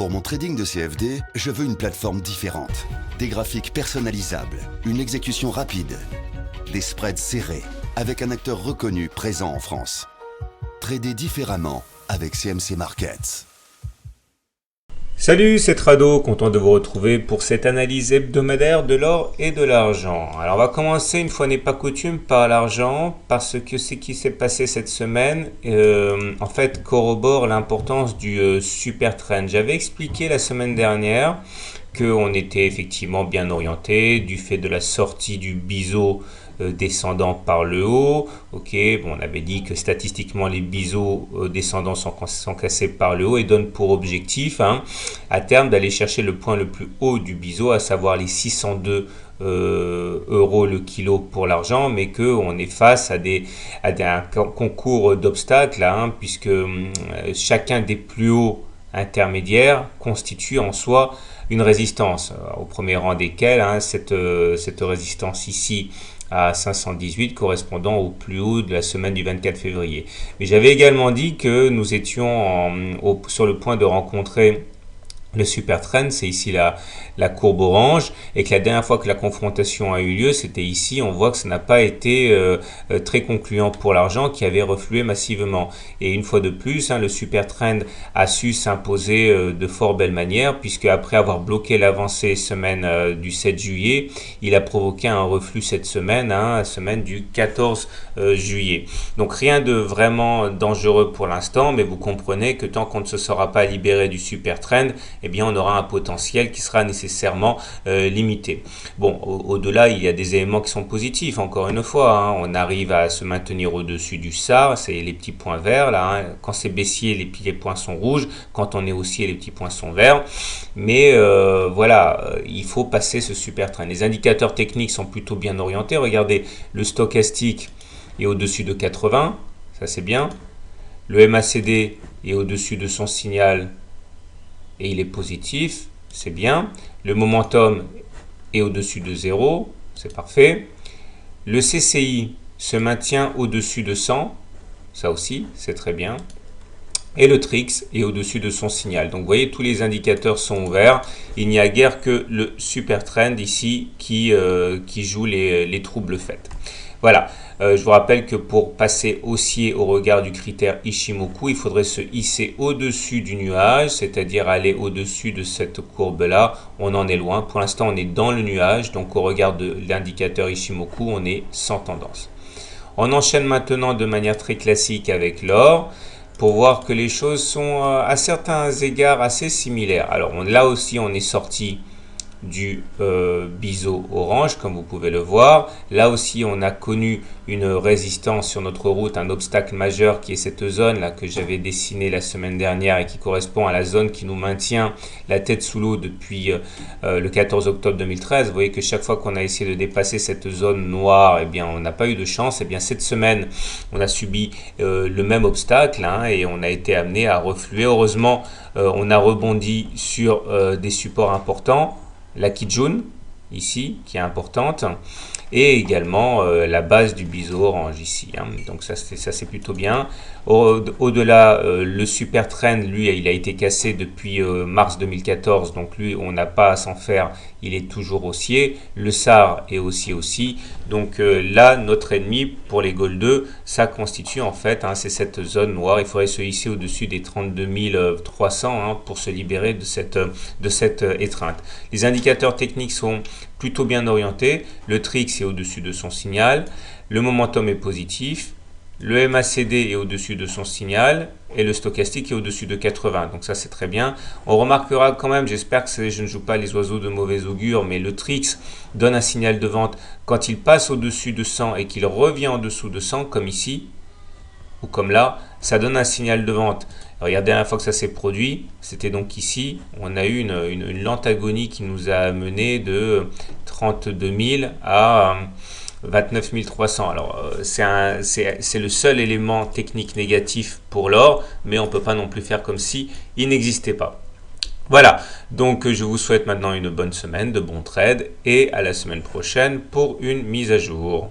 Pour mon trading de CFD, je veux une plateforme différente. Des graphiques personnalisables, une exécution rapide, des spreads serrés, avec un acteur reconnu présent en France. Trader différemment avec CMC Markets. Salut, c'est Trado, content de vous retrouver pour cette analyse hebdomadaire de l'or et de l'argent. Alors on va commencer, une fois n'est pas coutume, par l'argent, parce que ce qui s'est passé cette semaine, en fait, corrobore l'importance du super trend. J'avais expliqué la semaine dernière qu'on était effectivement bien orienté du fait de la sortie du biseau descendant par le haut. Ok, bon, on avait dit que statistiquement les biseaux descendants sont cassés par le haut et donnent pour objectif à terme d'aller chercher le point le plus haut du biseau, à savoir les 602 euros le kilo pour l'argent, mais qu'on est face à un concours d'obstacles puisque chacun des plus hauts intermédiaires constitue en soi une résistance, au premier rang desquels cette résistance ici à 518 correspondant au plus haut de la semaine du 24 février. Mais j'avais également dit que nous étions sur le point de rencontrer le super trend, c'est ici la courbe orange, et que la dernière fois que la confrontation a eu lieu, c'était ici. On voit que ça n'a pas été très concluant pour l'argent qui avait reflué massivement. Et une fois de plus, le super trend a su s'imposer de fort belle manière, puisque après avoir bloqué l'avancée semaine du 7 juillet, il a provoqué un reflux cette semaine, la semaine du 14 juillet. Donc rien de vraiment dangereux pour l'instant, mais vous comprenez que tant qu'on ne se sera pas libéré du super trend, eh bien on aura un potentiel qui sera nécessairement limité. Bon, au-delà, il y a des éléments qui sont positifs, encore une fois, on arrive à se maintenir au-dessus du SAR, c'est les petits points verts, là, quand c'est baissier, les points sont rouges, quand on est haussier, les petits points sont verts, mais voilà, il faut passer ce super train. Les indicateurs techniques sont plutôt bien orientés, regardez, le stochastique est au-dessus de 80, ça c'est bien, le MACD est au-dessus de son signal, et il est positif, c'est bien. Le momentum est au-dessus de 0, c'est parfait. Le CCI se maintient au-dessus de 100, ça aussi, c'est très bien. Et le TRIX est au-dessus de son signal. Donc vous voyez, tous les indicateurs sont ouverts. Il n'y a guère que le super trend ici qui joue les troubles faits. Voilà, je vous rappelle que pour passer haussier au regard du critère Ishimoku, il faudrait se hisser au-dessus du nuage, c'est-à-dire aller au-dessus de cette courbe-là. On en est loin. Pour l'instant, on est dans le nuage, donc au regard de l'indicateur Ishimoku, on est sans tendance. On enchaîne maintenant de manière très classique avec l'or, pour voir que les choses sont à certains égards assez similaires. Alors là aussi, on est sorti du biseau orange, comme vous pouvez le voir. Là aussi, on a connu une résistance sur notre route, un obstacle majeur qui est cette zone là que j'avais dessinée la semaine dernière et qui correspond à la zone qui nous maintient la tête sous l'eau depuis le 14 octobre 2013. Vous voyez que chaque fois qu'on a essayé de dépasser cette zone noire, eh bien, on n'a pas eu de chance. Eh bien, cette semaine, on a subi le même obstacle et on a été amené à refluer. Heureusement, on a rebondi sur des supports importants. La Kijun, ici, qui est importante, et également la base du biseau orange ici. Donc ça c'est plutôt bien. Au-delà, le super trend, lui, il a été cassé depuis mars 2014, donc lui, on n'a pas à s'en faire, il est toujours haussier. Le SAR est haussier aussi. Donc là, notre ennemi pour les Gold 2, ça constitue en fait, c'est cette zone noire. Il faudrait se hisser au-dessus des 32 300 pour se libérer de cette étreinte. Les indicateurs techniques sont plutôt bien orienté, le TRIX est au-dessus de son signal, le momentum est positif, le MACD est au-dessus de son signal et le stochastique est au-dessus de 80. Donc ça c'est très bien. On remarquera quand même, j'espère que je ne joue pas les oiseaux de mauvais augure, mais le TRIX donne un signal de vente quand il passe au-dessus de 100 et qu'il revient en dessous de 100, comme ici ou comme là, ça donne un signal de vente. Regardez, la dernière fois que ça s'est produit, c'était donc ici, on a eu une lente agonie qui nous a mené de 32 000 à 29 300. Alors, c'est le seul élément technique négatif pour l'or, mais on ne peut pas non plus faire comme si il n'existait pas. Voilà, donc je vous souhaite maintenant une bonne semaine, de bons trades, et à la semaine prochaine pour une mise à jour.